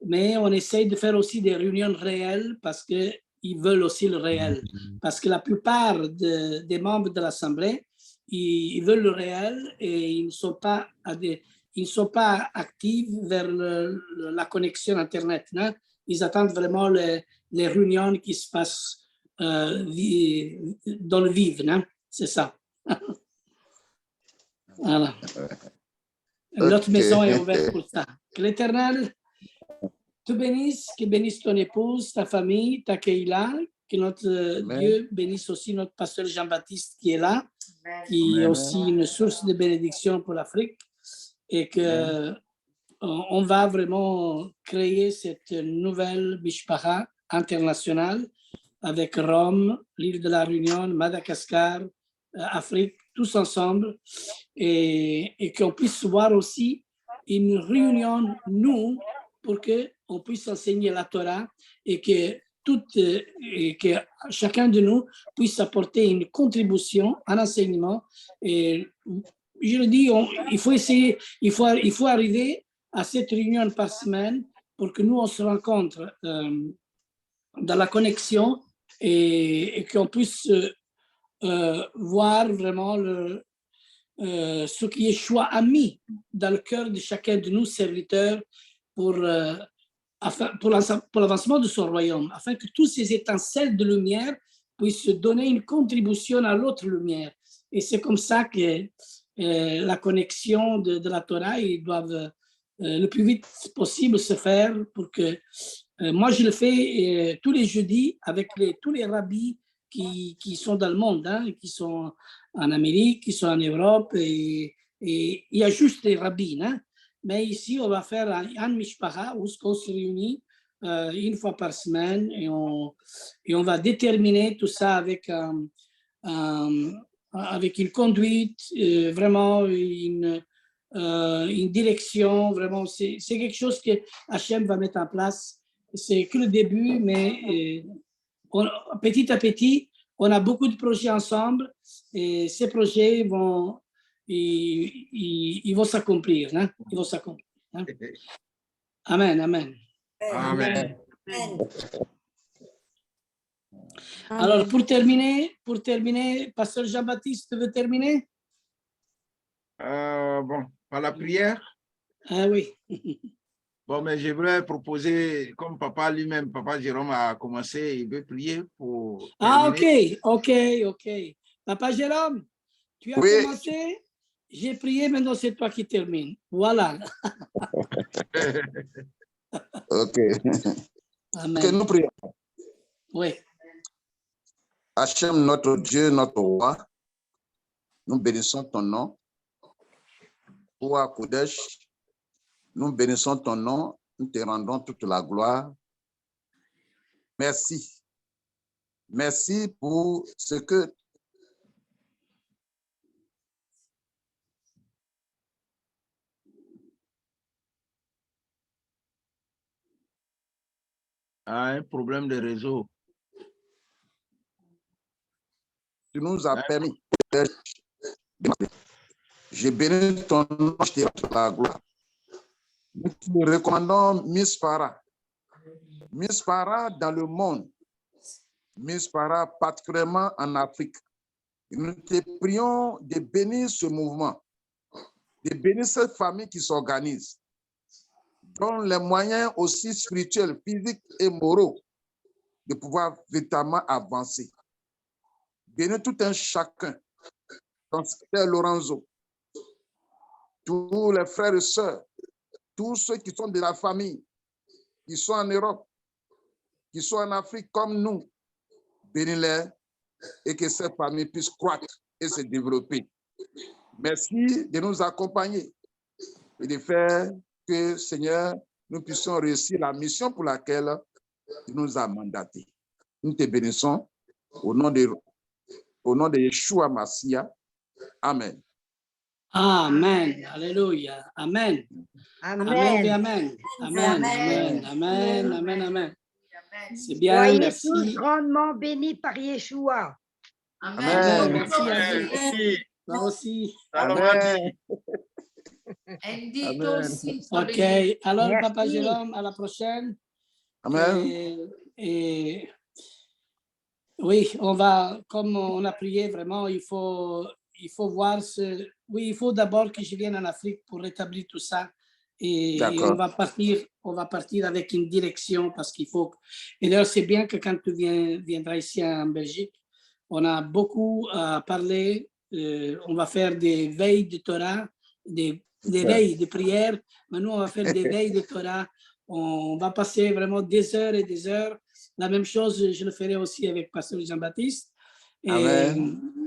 Mais on essaye de faire aussi des réunions réelles parce qu'ils veulent aussi le réel. Parce que la plupart des membres de l'Assemblée, ils veulent le réel et ils ne sont pas actifs vers la connexion Internet. Hein. Ils attendent vraiment les réunions qui se passent dans le vivre. Hein. C'est ça. Voilà. Notre maison est ouverte pour ça. Que l'Éternel te bénisse, que bénisse ton épouse, ta famille, ta Keïla, que notre Dieu bénisse aussi notre pasteur Jean-Baptiste qui est là, qui est aussi une source de bénédiction pour l'Afrique et que on va vraiment créer cette nouvelle Mishpacha internationale avec Rome, l'île de la Réunion, Madagascar, Afrique, tous ensemble, et qu'on puisse voir aussi une réunion, nous, pour qu'on puisse enseigner la Torah et que chacun de nous puisse apporter une contribution à l'enseignement. Et je le dis, il faut essayer, il faut arriver à cette réunion par semaine pour que nous, on se rencontre dans la connexion et qu'on puisse voir vraiment ce qui est Yeshua a mis dans le cœur de chacun de nous, serviteurs, pour l'avancement de son royaume, afin que tous ces étincelles de lumière puissent donner une contribution à l'autre lumière. Et c'est comme ça que la connexion de la Torah, ils doivent le plus vite possible se faire pour que... moi, je le fais tous les jeudis avec tous les rabbis qui sont dans le monde, hein, qui sont en Amérique, qui sont en Europe, et il y a juste les rabbins. Hein. Mais ici, on va faire un mishpacha où on se réunit une fois par semaine et on va déterminer tout ça avec une conduite, vraiment une direction. Vraiment, c'est quelque chose que Hachem va mettre en place. C'est que le début, mais petit à petit, on a beaucoup de projets ensemble et ces projets vont s'accomplir. Hein? Ils vont s'accomplir. Hein? Amen, amen. Amen. Alors, pour terminer, Pasteur Jean-Baptiste, tu veux terminer? Bon, par la prière. Ah oui. Bon, mais je voulais proposer, comme papa lui-même, papa Jérôme a commencé, il veut prier pour terminer. Ok. Papa Jérôme, tu as commencé, j'ai prié, maintenant c'est toi qui termine. Voilà. Ok. Amen. Que nous prions. Oui. Hachem, notre Dieu, notre roi, nous bénissons ton nom. Roi Kodesh, nous bénissons ton nom, nous te rendons toute la gloire. Merci. Merci pour ce que Un problème de réseau. tu nous as permis. Je bénis ton nom, je te rends toute la gloire. Nous te recommandons Mishpacha. Mishpacha dans le monde. Mishpacha particulièrement en Afrique. Et nous te prions de bénir ce mouvement, de bénir cette famille qui s'organise, dont les moyens aussi spirituels, physiques et moraux de pouvoir véritablement avancer. Bénis tout un chacun, dans Père Lorenzo, tous les frères et sœurs, tous ceux qui sont de la famille, qui sont en Europe, qui sont en Afrique comme nous, bénis-les et que cette famille puisse croître et se développer. Merci de nous accompagner et de faire que, Seigneur, nous puissions réussir la mission pour laquelle tu nous as mandatés. Nous te bénissons au nom de Yeshua Mashiach. Amen. Amen. Alléluia. Amen. Amen. Amen. Amen. Amen. Amen. Amen. Amen. C'est bien, Soyez merci. tous grandement bénis par Yeshua. Amen. Amen. Merci, Andy. Merci. Toi aussi. Shalom, Amen. Andy. Andy, toi aussi. sois OK. béni. Alors, Merci. Papa Jérôme, à la prochaine. Amen. Et oui, on va, comme on a prié, vraiment, il faut voir oui, il faut d'abord que je vienne en Afrique pour rétablir tout ça. Et D'accord. on va partir avec une direction parce qu'il faut. Et d'ailleurs, c'est bien que quand tu viendras ici en Belgique, on a beaucoup à parler. On va faire des veilles de Torah, des veilles de prière. Mais nous, on va faire des veilles de Torah. On va passer vraiment des heures et des heures. La même chose, je le ferai aussi avec Pasteur Jean-Baptiste.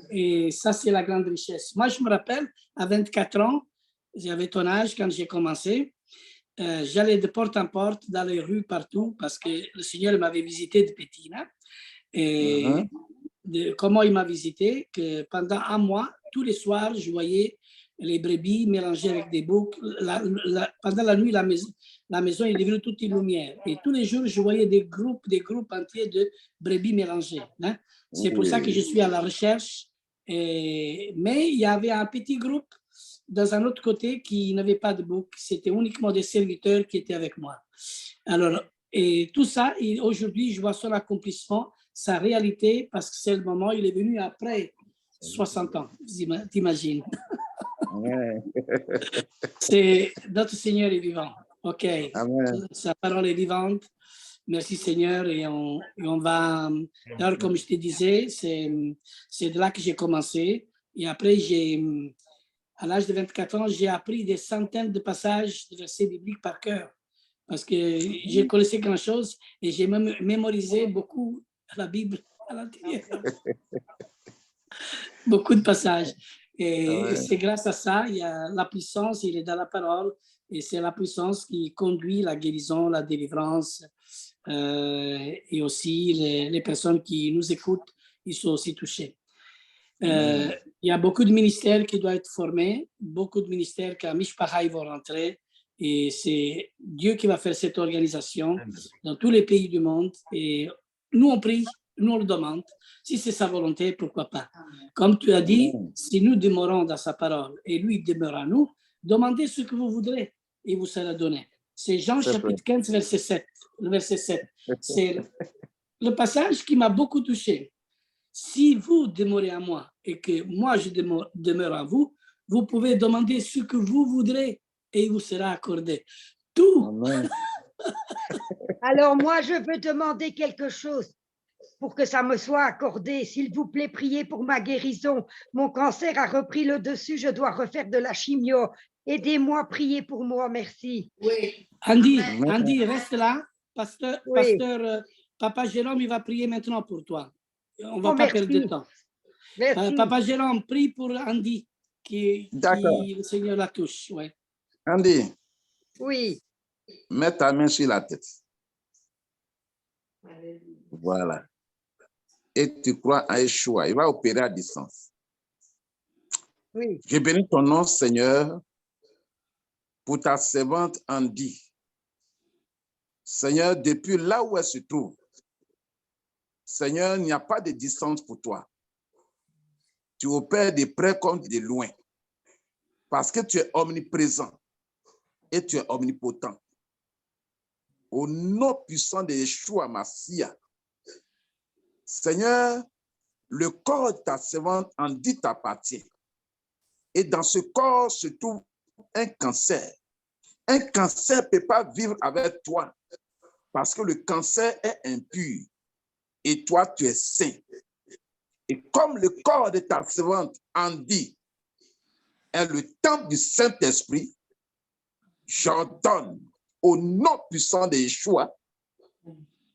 Et ça, c'est la grande richesse. Moi, je me rappelle, à 24 ans, j'avais ton âge quand j'ai commencé. J'allais de porte en porte dans les rues partout parce que le Seigneur m'avait visité de petit. Hein? Et comment il m'a visité, que pendant un mois, tous les soirs, je voyais les brebis mélangées avec des boucs. Pendant la nuit, la maison est devenue toute une lumière. Et tous les jours, je voyais des groupes entiers de brebis mélangées. Hein? C'est pour ça que je suis à la recherche. Mais il y avait un petit groupe dans un autre côté qui n'avait pas de bouc. C'était uniquement des serviteurs qui étaient avec moi. Alors, et tout ça, aujourd'hui, je vois son accomplissement, sa réalité, parce que c'est le moment, il est venu après 60 ans, t'imagines. C'est notre Seigneur est vivant. OK. Amen. Sa parole est vivante. Merci Seigneur. Et on va. Alors, comme je te disais, c'est de là que j'ai commencé. Et après, à l'âge de 24 ans, j'ai appris des centaines de passages de versets bibliques par cœur. Parce que je connaissais grand-chose et j'ai même mémorisé beaucoup la Bible à l'intérieur. Beaucoup de passages. Et c'est grâce à ça, il y a la puissance, il est dans la parole, et c'est la puissance qui conduit la guérison, la délivrance, et aussi les personnes qui nous écoutent, ils sont aussi touchés. Il y a beaucoup de ministères qui doivent être formés, beaucoup de ministères qu'à Mishpacha vont rentrer, et c'est Dieu qui va faire cette organisation dans tous les pays du monde. Et nous, on prie, nous, on le demande. Si c'est sa volonté, pourquoi pas? Comme tu as dit, si nous demeurons dans sa parole et lui demeure en nous, demandez ce que vous voudrez et vous sera donné. C'est Jean chapitre 15, verset 7. Le verset 7. C'est le passage qui m'a beaucoup touché. Si vous demeurez en moi et que moi je demeure en vous, vous pouvez demander ce que vous voudrez et il vous sera accordé. Tout. Alors moi, je veux demander quelque chose pour que ça me soit accordé. S'il vous plaît, priez pour ma guérison. Mon cancer a repris le dessus, je dois refaire de la chimio. Aidez-moi, priez pour moi, merci. Oui. Andy, reste là. Pasteur, Papa Jérôme, il va prier maintenant pour toi. On ne va pas perdre de temps. Merci. Papa Jérôme, prie pour Andy, qui le Seigneur la touche. Ouais. Andy, Oui. mets ta main sur la tête. Voilà. Et tu crois à Yeshua, il va opérer à distance. Oui. Je bénis ton nom, Seigneur, pour ta servante Andy. Seigneur, depuis là où elle se trouve, Seigneur, il n'y a pas de distance pour toi. Tu opères de près comme de loin, parce que tu es omniprésent et tu es omnipotent. Au nom puissant de Yeshua Mashiach, Seigneur, le corps de ta servante Andy t'appartient. Et dans ce corps se trouve un cancer. Un cancer ne peut pas vivre avec toi parce que le cancer est impur et toi, tu es saint. Et comme le corps de ta servante Andy est le temple du Saint-Esprit, j'ordonne au nom puissant de Yeshua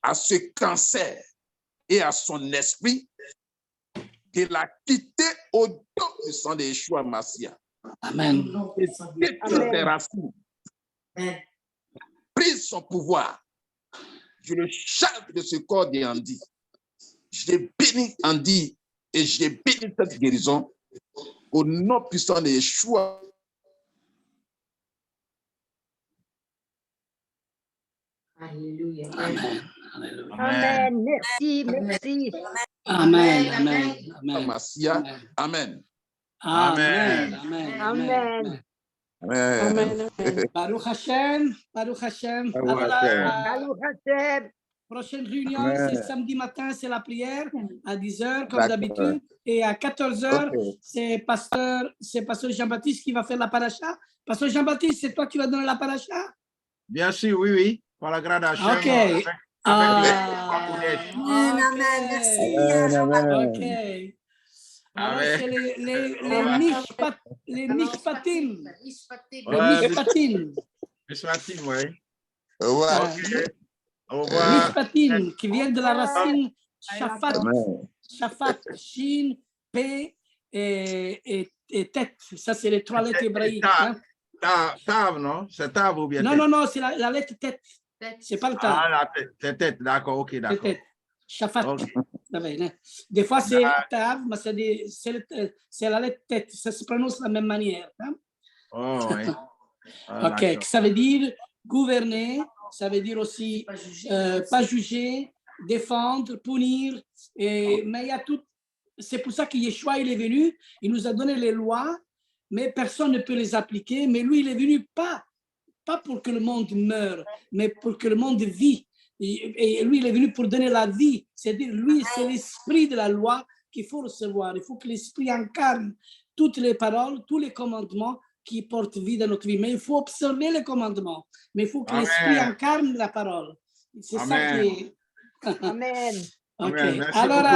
à ce cancer et à son esprit de la quitter au nom puissant de Yeshua Mashiach. Amen. Et détruire ses racines. Prise son pouvoir. Je le charge de ce corps d'Andy. Je bénis Andy et je bénis cette guérison au nom puissant de Yeshua. Alléluia. Amen. Alléluia. Amen. Merci, merci. Amen, amen, amen. Masia. Amen. Amen, amen, Amen. Amen. Baruch Hashem, Baruch Hashem. Baruch Alors, Hashem. Baruch Hashem. prochaine réunion, Amen. c'est samedi matin, c'est la prière à 10h comme D'accord. d'habitude. Et à 14h, Ok. c'est pasteur Jean-Baptiste qui va faire la paracha. Pasteur Jean-Baptiste, c'est toi qui vas donner la paracha? Bien sûr, oui, oui. Par la grâce d'Hachem. Ok. Avec les Amen, amen. Merci, Jean-Baptiste. Ok. Alors, Amen. c'est les mishpatim. Mishpatim. Les mishpatim. Mishpatim, oui. Ouais. Au revoir. Mishpatim, qui viennent de la racine shafat. Amen. Shafat, shin, pe et tête. Ça, c'est les trois lettres hébraïques. Hein? Tav, non? C'est Tav ou bien Non, tête? non, non, c'est la lettre tête. C'est pas le tav. Ah, la tête, c'est tête, d'accord, ok, C'est d'accord. tête. Shafat. Ok. Ça va, hein? Des fois, c'est tav, mais c'est la lettre tête. Ça se prononce de la même manière. Hein? Oh, oui. Ah, Ok, d'accord. ça veut dire gouverner, ça veut dire aussi pas juger, défendre, punir. Mais il y a tout. C'est pour ça que Yeshua, il est venu, il nous a donné les lois, mais personne ne peut les appliquer. Mais lui, il est venu pas pour que le monde meure, mais pour que le monde vit. Et lui, il est venu pour donner la vie. C'est-à-dire, lui, c'est l'esprit de la loi qu'il faut recevoir. Il faut que l'esprit incarne toutes les paroles, tous les commandements qui portent vie dans notre vie. Mais il faut observer les commandements. Mais il faut que Amen. l'esprit incarne la parole. C'est ça Amen. qui est... Amen. OK. Amen. Merci Alors, beaucoup.